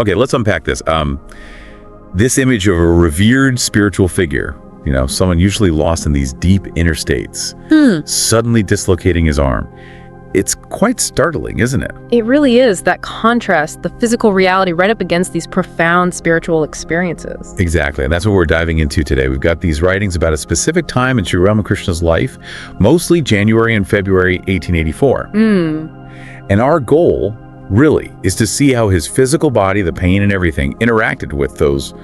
Okay, let's unpack this. This image of a revered spiritual figure, someone usually lost in these deep inner states, suddenly dislocating his arm. It's quite startling, isn't it? It really is, that contrast, the physical reality right up against these profound spiritual experiences. Exactly, and that's what we're diving into today. We've got these writings about a specific time in Sri Ramakrishna's life, mostly January and February 1884. And our goal, really, is to see how his physical body, the pain and everything, interacted with those,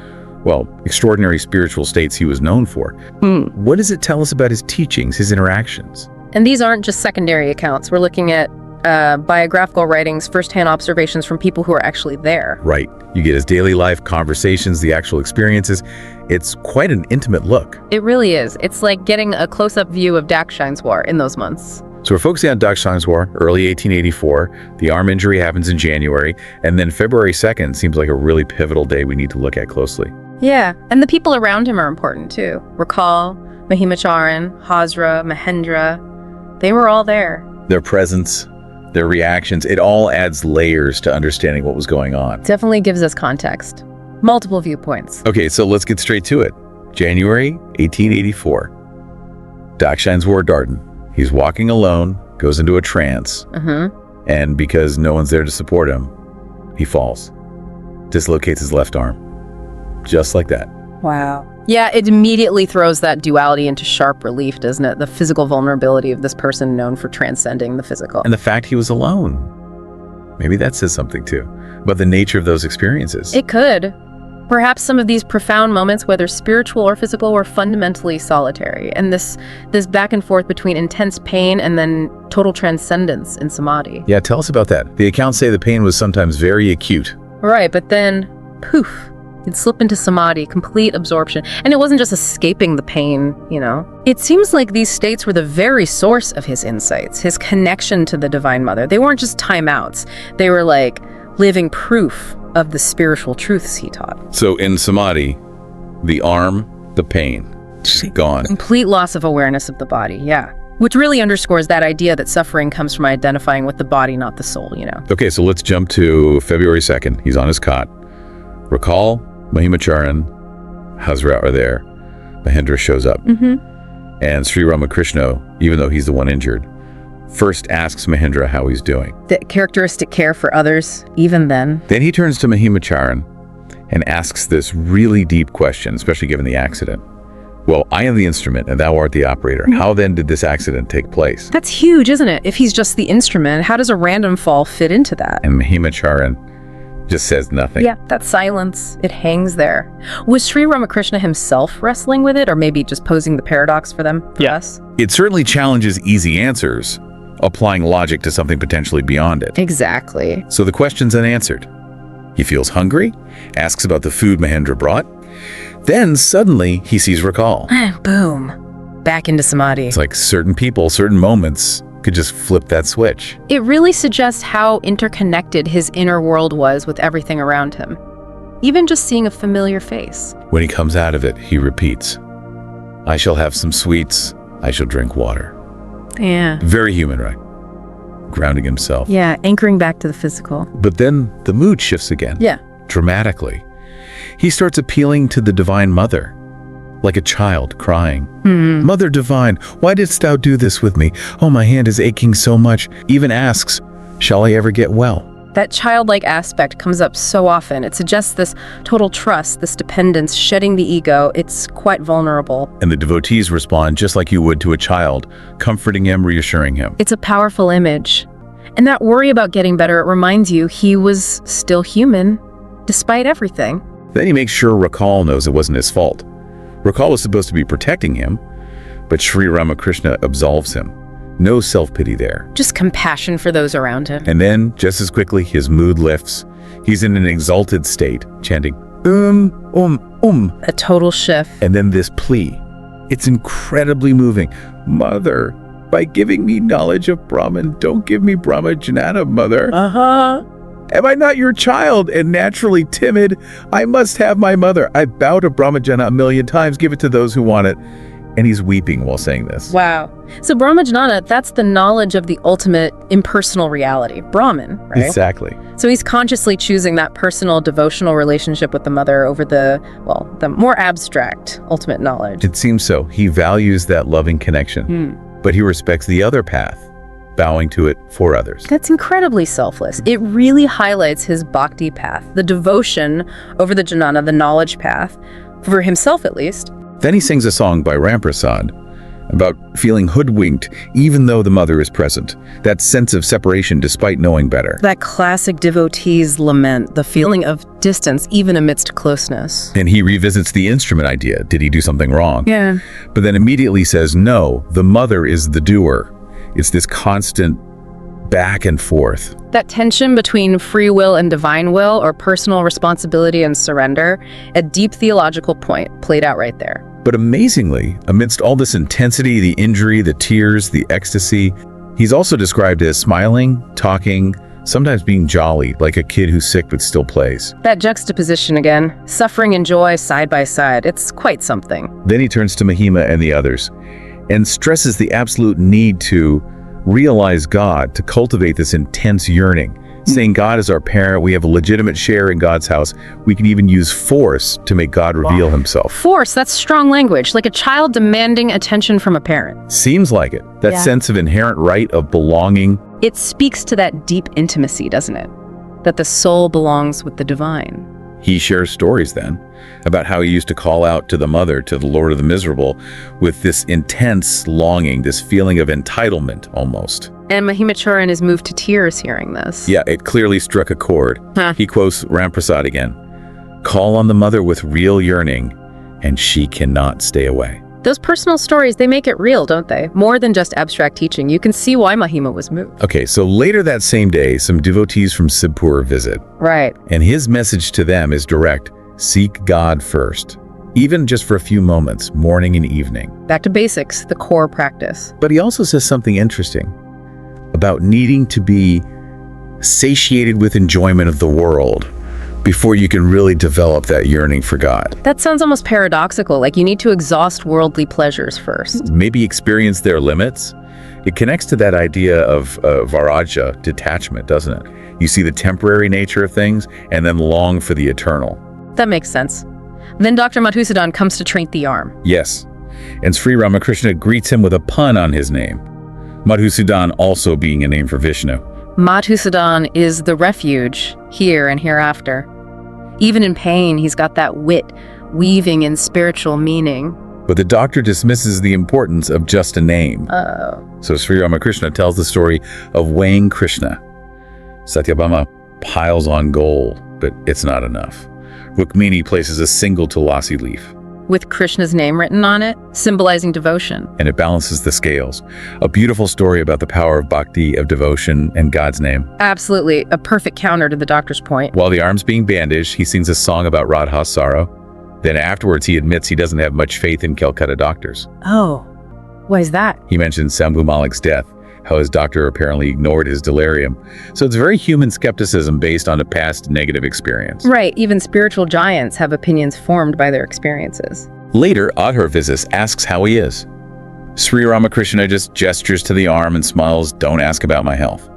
extraordinary spiritual states he was known for. What does it tell us about his teachings, his interactions? And these aren't just secondary accounts. We're looking at biographical writings, firsthand observations from people who are actually there. Right. You get his daily life, conversations, the actual experiences. It's quite an intimate look. It really is. It's like getting a close-up view of Dakshineswar in those months. So we're focusing on Dakshineswar, early 1884. The arm injury happens in January, and then February 2nd seems like a really pivotal day we need to look at closely. Yeah, and the people around him are important too. Rakal, Mahimacharan, Hazra, Mahendra, they were all there. Their presence, their reactions, it all adds layers to understanding what was going on. Definitely gives us context. Multiple viewpoints. Okay, so let's get straight to it. January 1884. Dakshineswar Darden. He's walking alone, goes into a trance, and because no one's there to support him, he falls. Dislocates his left arm. Just like that. Wow. Yeah, it immediately throws that duality into sharp relief, doesn't it? The physical vulnerability of this person known for transcending the physical. And the fact he was alone. Maybe that says something too, about the nature of those experiences. It could. Perhaps some of these profound moments, whether spiritual or physical, were fundamentally solitary. And this back and forth between intense pain and then total transcendence in Samadhi. Yeah, tell us about that. The accounts say the pain was sometimes very acute. Right, but then, poof, he'd slip into Samadhi, complete absorption. And it wasn't just escaping the pain, It seems like these states were the very source of his insights, his connection to the Divine Mother. They weren't just timeouts. They were like living proof of the spiritual truths he taught. So in Samadhi, the arm, the pain, just gone. Complete loss of awareness of the body, yeah. Which really underscores that idea that suffering comes from identifying with the body, not the soul, Okay, so let's jump to February 2nd. He's on his cot. Rakal, Mahimacharan, Hazra are there. Mahendra shows up. And Sri Ramakrishna, even though he's the one injured, first asks Mahendra how he's doing. The characteristic care for others, even then. Then he turns to Mahimacharan and asks this really deep question, especially given the accident. Well, I am the instrument and thou art the operator. How then did this accident take place? That's huge, isn't it? If he's just the instrument, how does a random fall fit into that? And Mahimacharan just says nothing. Yeah, that silence, it hangs there. Was Sri Ramakrishna himself wrestling with it, or maybe just posing the paradox for them, for us? It certainly challenges easy answers, applying logic to something potentially beyond it. Exactly. So the question's unanswered. He feels hungry, asks about the food Mahendra brought. Then suddenly he sees Rakal. Boom. Back into Samadhi. It's like certain people, certain moments could just flip that switch. It really suggests how interconnected his inner world was with everything around him. Even just seeing a familiar face. When he comes out of it, he repeats, I shall have some sweets, I shall drink water. Yeah. Very human, right? Grounding himself. Yeah, anchoring back to the physical. But then the mood shifts again. Yeah. Dramatically. He starts appealing to the Divine Mother, like a child crying. Mother Divine, why didst thou do this with me? Oh, my hand is aching so much. Even asks, shall I ever get well? That childlike aspect comes up so often. It suggests this total trust, this dependence, shedding the ego. It's quite vulnerable. And the devotees respond just like you would to a child, comforting him, reassuring him. It's a powerful image. And that worry about getting better, it reminds you he was still human, despite everything. Then he makes sure Rakal knows it wasn't his fault. Rakal was supposed to be protecting him, but Sri Ramakrishna absolves him. No self-pity there. Just compassion for those around him. And then, just as quickly, his mood lifts. He's in an exalted state, chanting, A total shift. And then this plea. It's incredibly moving. Mother, by giving me knowledge of Brahman, don't give me Brahmajnana, Mother. Am I not your child and naturally timid? I must have my mother. I bow to Brahmajana 1,000,000 times. Give it to those who want it. and he's weeping while saying this. Wow. So Brahmajnana, that's the knowledge of the ultimate impersonal reality, Brahman, right? Exactly. So he's consciously choosing that personal devotional relationship with the mother over the more abstract ultimate knowledge. It seems so. He values that loving connection, but he respects the other path, bowing to it for others. That's incredibly selfless. It really highlights his bhakti path, the devotion over the jnana, the knowledge path, for himself at least. Then he sings a song by Ramprasad about feeling hoodwinked even though the mother is present, that sense of separation despite knowing better. That classic devotee's lament, the feeling of distance even amidst closeness. And he revisits the instrument idea. Did he do something wrong? Yeah. But then immediately says, no, the mother is the doer. It's this constant back and forth. That tension between free will and divine will, or personal responsibility and surrender, a deep theological point played out right there. But amazingly, amidst all this intensity, the injury, the tears, the ecstasy, he's also described as smiling, talking, sometimes being jolly, like a kid who's sick but still plays. That juxtaposition again, suffering and joy side by side, it's quite something. Then he turns to Mahima and the others and stresses the absolute need to realize God, to cultivate this intense yearning, saying God is our parent, we have a legitimate share in God's house, we can even use force to make God reveal himself. Force, that's strong language, like a child demanding attention from a parent. Seems like it. That sense of inherent right of belonging. It speaks to that deep intimacy, doesn't it? That the soul belongs with the divine. He shares stories then about how he used to call out to the mother, to the Lord of the Miserable, with this intense longing, this feeling of entitlement almost. And Mahimacharan is moved to tears hearing this. Yeah, it clearly struck a chord. He quotes Ramprasad again. Call on the mother with real yearning, and she cannot stay away. Those personal stories, they make it real, don't they? More than just abstract teaching. You can see why Mahima was moved. Okay, so later that same day, some devotees from Sibpur visit. Right. And his message to them is direct. Seek God first, even just for a few moments, morning and evening. Back to basics, the core practice. But he also says something interesting about needing to be satiated with enjoyment of the world before you can really develop that yearning for God. That sounds almost paradoxical, like you need to exhaust worldly pleasures first. Maybe experience their limits. It connects to that idea of varaja, detachment, doesn't it? You see the temporary nature of things and then long for the eternal. That makes sense. Then Dr. Madhusudan comes to treat the arm. Yes, and Sri Ramakrishna greets him with a pun on his name. Madhusudan also being a name for Vishnu. Madhusudan is the refuge, here and hereafter. Even in pain, he's got that wit, weaving in spiritual meaning. But the doctor dismisses the importance of just a name. So Sri Ramakrishna tells the story of weighing Krishna. Satyabhama piles on gold, but it's not enough. Rukmini places a single tulasi leaf. With Krishna's name written on it, symbolizing devotion. And it balances the scales. A beautiful story about the power of bhakti, of devotion, and God's name. Absolutely, a perfect counter to the doctor's point. While the arm's being bandaged, he sings a song about Radha's sorrow. Then afterwards, he admits he doesn't have much faith in Calcutta doctors. Oh, why is that? He mentions Sambhu Malik's death, how his doctor apparently ignored his delirium. So it's very human skepticism based on a past negative experience. Right, even spiritual giants have opinions formed by their experiences. Later, Adhar visits, asks how he is. Sri Ramakrishna just gestures to the arm and smiles, "Don't ask about my health."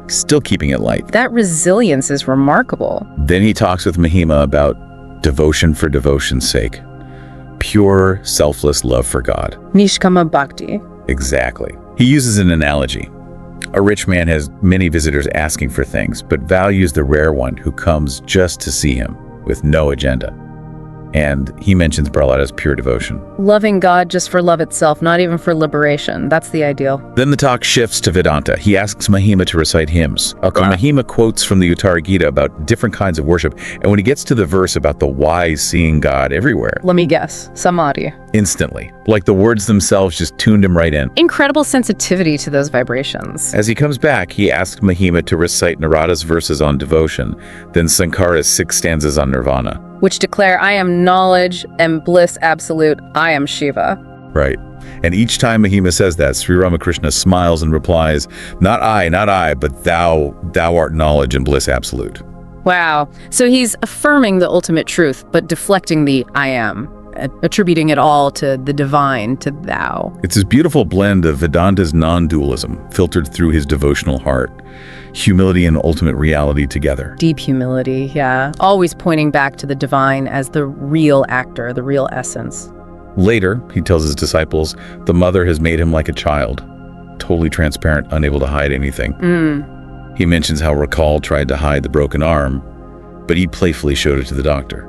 Still keeping it light. That resilience is remarkable. Then he talks with Mahima about devotion for devotion's sake. Pure, selfless love for God. Nishkama Bhakti. Exactly. He uses an analogy. A rich man has many visitors asking for things, but values the rare one who comes just to see him with no agenda. And he mentions Prahlada's pure devotion. Loving God just for love itself, not even for liberation. That's the ideal. Then the talk shifts to Vedanta. He asks Mahima to recite hymns. Mahima quotes from the Uttara Gita about different kinds of worship, and when he gets to the verse about the wise seeing God everywhere, let me guess, Samadhi. Instantly, like the words themselves just tuned him right in. Incredible sensitivity to those vibrations. As he comes back, he asks Mahima to recite Narada's verses on devotion, then Sankara's 6 stanzas on nirvana. Which declare, I am knowledge and bliss absolute, I am Shiva. Right. And each time Mahima says that, Sri Ramakrishna smiles and replies, not I, but thou art knowledge and bliss absolute. Wow. So he's affirming the ultimate truth, but deflecting the I am. attributing it all to the divine, to thou. It's this beautiful blend of Vedanta's non-dualism filtered through his devotional heart, humility and ultimate reality together. Deep humility, yeah. Always pointing back to the divine as the real actor, the real essence. Later, he tells his disciples, the mother has made him like a child, totally transparent, unable to hide anything. He mentions how Rakal tried to hide the broken arm, but he playfully showed it to the doctor.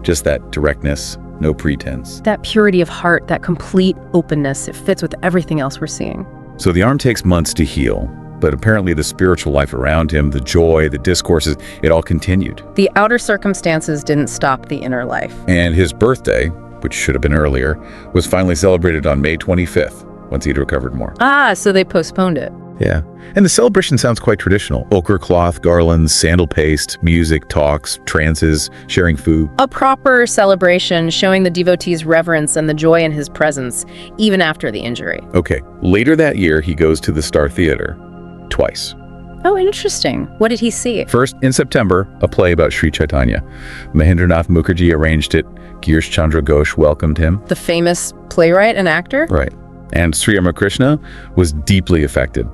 Just that directness, no pretense. That purity of heart, that complete openness, it fits with everything else we're seeing. So the arm takes months to heal, but apparently the spiritual life around him, the joy, the discourses, it all continued. The outer circumstances didn't stop the inner life. And his birthday, which should have been earlier, was finally celebrated on May 25th, once he'd recovered more. So they postponed it. Yeah. And the celebration sounds quite traditional. Ochre cloth, garlands, sandal paste, music, talks, trances, sharing food. A proper celebration showing the devotees' reverence and the joy in his presence, even after the injury. Okay. Later that year, he goes to the Star Theater twice. Oh, interesting. What did he see? First, in September, a play about Sri Chaitanya. Mahendranath Mukherjee arranged it. Girish Chandra Ghosh welcomed him. The famous playwright and actor? Right. And Sri Ramakrishna was deeply affected.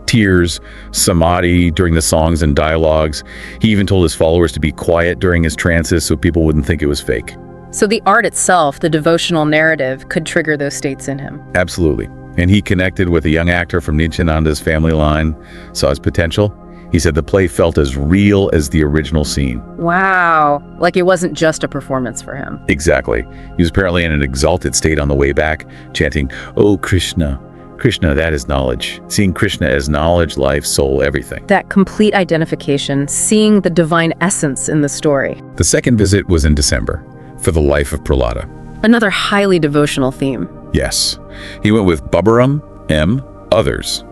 Tears, samadhi during the songs and dialogues. He even told his followers to be quiet during his trances so people wouldn't think it was fake. So the art itself, the devotional narrative, could trigger those states in him. Absolutely. And he connected with a young actor from Nityananda's family line, saw his potential. He said the play felt as real as the original scene. Wow. Like it wasn't just a performance for him. Exactly. He was apparently in an exalted state on the way back, chanting, "Oh, Krishna. Krishna, that is knowledge." Seeing Krishna as knowledge, life, soul, everything. That complete identification, seeing the divine essence in the story. The second visit was in December, for the life of Prahlada. Another highly devotional theme. Yes. He went with Babaram, M, others.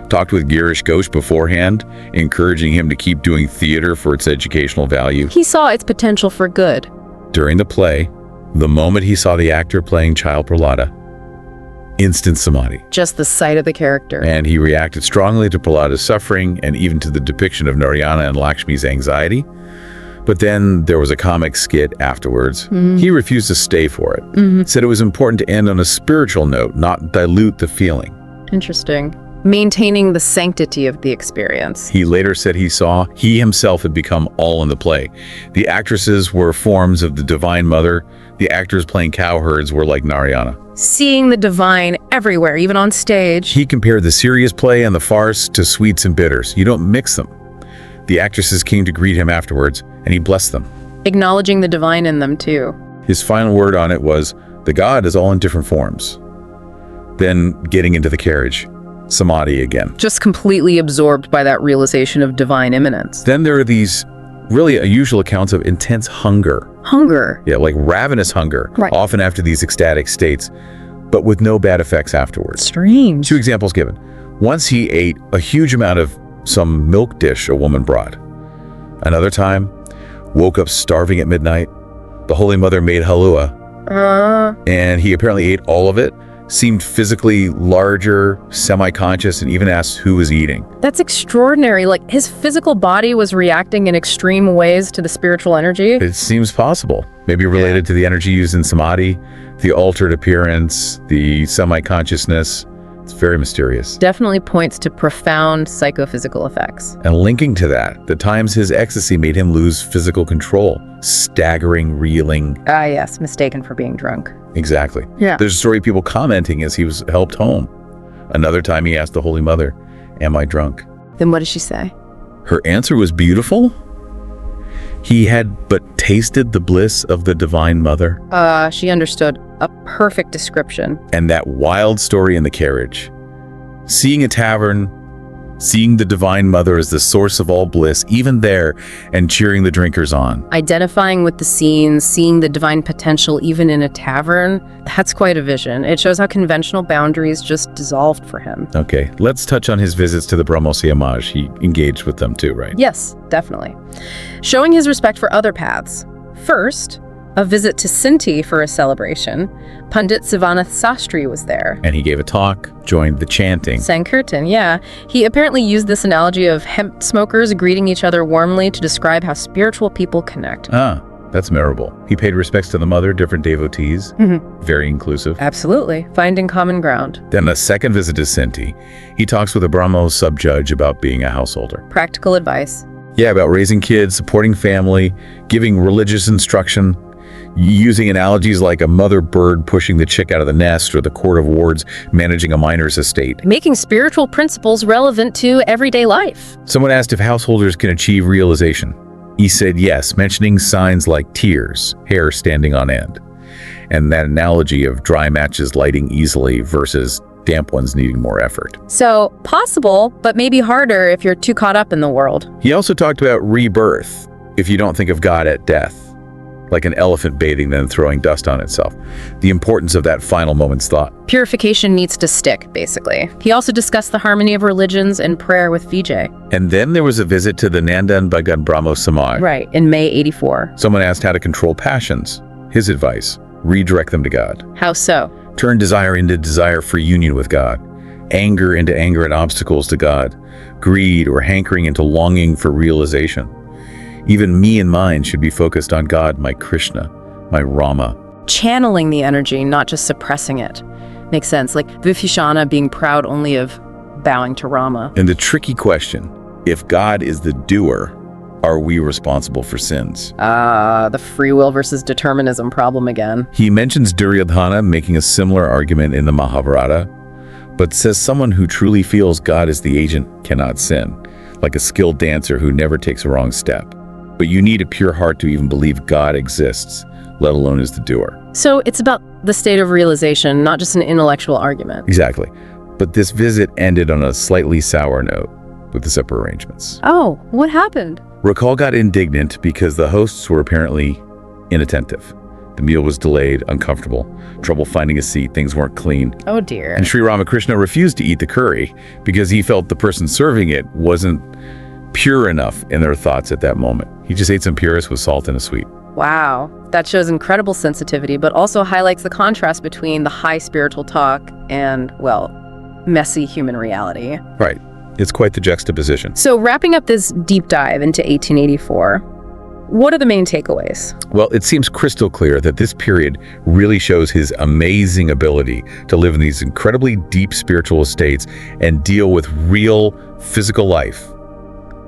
Talked with Girish Ghosh beforehand, encouraging him to keep doing theater for its educational value. He saw its potential for good. During the play, the moment he saw the actor playing Child Prahlada, instant samadhi. Just the sight of the character. And he reacted strongly to Prahlada's suffering and even to the depiction of Narayana and Lakshmi's anxiety. But then there was a comic skit afterwards. He refused to stay for it. Said it was important to end on a spiritual note, not dilute the feeling. Interesting. Maintaining the sanctity of the experience. He later said he saw he himself had become all in the play. The actresses were forms of the Divine Mother. The actors playing cowherds were like Narayana. Seeing the divine everywhere, even on stage. He compared the serious play and the farce to sweets and bitters. You don't mix them. The actresses came to greet him afterwards, and he blessed them. Acknowledging the divine in them, too. His final word on it was, the God is all in different forms. Then, getting into the carriage, samadhi again. Just completely absorbed by that realization of divine immanence. Then there are these really unusual accounts of intense hunger. Hunger. Yeah, like ravenous hunger, Right. often after these ecstatic states, but with no bad effects afterwards. Strange. 2 examples given. Once he ate a huge amount of some milk dish a woman brought. Another time, woke up starving at midnight. The Holy Mother made halua, and he apparently ate all of it, seemed physically larger, semi-conscious, and even asked who was eating. That's extraordinary. Like, his physical body was reacting in extreme ways to the spiritual energy. It seems possible. Maybe related to the energy used in samadhi, the altered appearance, the semi-consciousness. It's very mysterious. Definitely points to profound psychophysical effects. And linking to that, the times his ecstasy made him lose physical control, staggering, reeling. Yes, mistaken for being drunk. Exactly. Yeah. There's a story of people commenting as he was helped home. Another time he asked the Holy Mother, "Am I drunk?" Then what did she say? Her answer was beautiful. He had but tasted the bliss of the Divine Mother. She understood. A perfect description. And that wild story in the carriage. Seeing a tavern, seeing the Divine Mother as the source of all bliss, even there, and cheering the drinkers on. Identifying with the scenes, seeing the divine potential even in a tavern, that's quite a vision. It shows how conventional boundaries just dissolved for him. Okay, let's touch on his visits to the Brahmo Samaj. He engaged with them too, right? Yes, definitely. Showing his respect for other paths. First, a visit to Sinti for a celebration. Pandit Sivanath Sastri was there. And he gave a talk, joined the chanting. Sankirtan, yeah. He apparently used this analogy of hemp smokers greeting each other warmly to describe how spiritual people connect. That's memorable. He paid respects to the mother, different devotees. Very inclusive. Absolutely. Finding common ground. Then a second visit to Sinti. He talks with a Brahmo sub-judge about being a householder. Practical advice. Yeah, about raising kids, supporting family, giving religious instruction, using analogies like a mother bird pushing the chick out of the nest or the court of wards managing a minor's estate. Making spiritual principles relevant to everyday life. Someone asked if householders can achieve realization. He said yes, mentioning signs like tears, hair standing on end, and that analogy of dry matches lighting easily versus damp ones needing more effort. So, possible, but maybe harder if you're too caught up in the world. He also talked about rebirth, if you don't think of God at death, like an elephant bathing then throwing dust on itself. The importance of that final moment's thought. Purification needs to stick, basically. He also discussed the harmony of religions and prayer with Vijay. And then there was a visit to the Nandan Bhagat Brahmo Samaj. Right, in May 84. Someone asked how to control passions. His advice, redirect them to God. How so? Turn desire into desire for union with God. Anger into anger and obstacles to God. Greed or hankering into longing for realization. Even me and mine should be focused on God, my Krishna, my Rama. Channeling the energy, not just suppressing it. Makes sense, like Vibhishana being proud only of bowing to Rama. And the tricky question, if God is the doer, are we responsible for sins? The free will versus determinism problem again. He mentions Duryodhana making a similar argument in the Mahabharata, but says someone who truly feels God is the agent cannot sin, like a skilled dancer who never takes a wrong step. But you need a pure heart to even believe God exists, let alone is the doer. So it's about the state of realization, not just an intellectual argument. Exactly. But this visit ended on a slightly sour note with the supper arrangements. Oh, what happened? Rakal got indignant because the hosts were apparently inattentive. The meal was delayed, uncomfortable, trouble finding a seat, things weren't clean. Oh dear. And Sri Ramakrishna refused to eat the curry because he felt the person serving it wasn't pure enough in their thoughts at that moment. He just ate some puris with salt and a sweet. Wow, that shows incredible sensitivity, but also highlights the contrast between the high spiritual talk and, well, messy human reality. Right. It's quite the juxtaposition. So wrapping up this deep dive into 1884, what are the main takeaways? Well, it seems crystal clear that this period really shows his amazing ability to live in these incredibly deep spiritual states and deal with real physical life,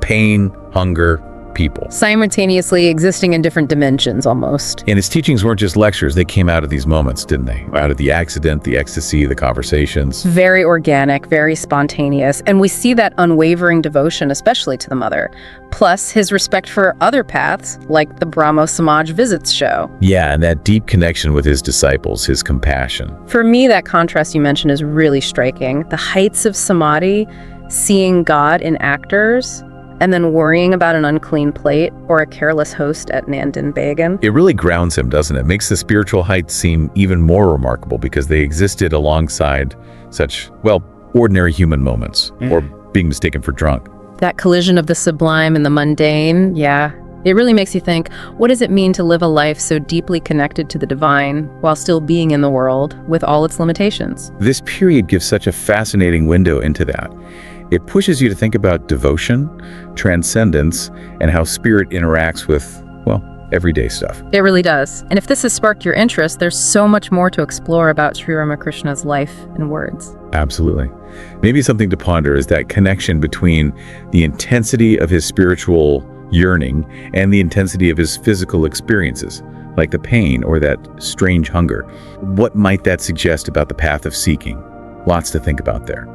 pain, hunger, people. Simultaneously existing in different dimensions, almost. And his teachings weren't just lectures, they came out of these moments, didn't they? Out of the accident, the ecstasy, the conversations. Very organic, very spontaneous, and we see that unwavering devotion, especially to the mother. Plus, his respect for other paths, like the Brahmo Samaj visits show. Yeah, and that deep connection with his disciples, his compassion. For me, that contrast you mentioned is really striking. The heights of Samadhi, seeing God in actors, and then worrying about an unclean plate or a careless host at Nandan Bhagan. It really grounds him, doesn't it? Makes the spiritual heights seem even more remarkable because they existed alongside such, well, ordinary human moments, or being mistaken for drunk. That collision of the sublime and the mundane, yeah. It really makes you think, what does it mean to live a life so deeply connected to the divine while still being in the world with all its limitations? This period gives such a fascinating window into that. It pushes you to think about devotion, transcendence, and how spirit interacts with, well, everyday stuff. It really does. And if this has sparked your interest, there's so much more to explore about Sri Ramakrishna's life and words. Absolutely. Maybe something to ponder is that connection between the intensity of his spiritual yearning and the intensity of his physical experiences, like the pain or that strange hunger. What might that suggest about the path of seeking? Lots to think about there.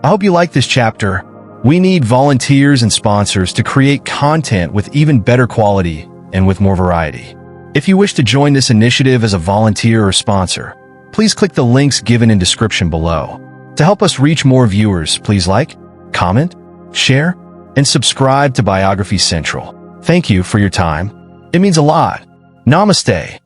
I hope you like this chapter. We need volunteers and sponsors to create content with even better quality and with more variety. If you wish to join this initiative as a volunteer or sponsor, please click the links given in description below. To help us reach more viewers, please like, comment, share, and subscribe to Biography Central. Thank you for your time. It means a lot. Namaste.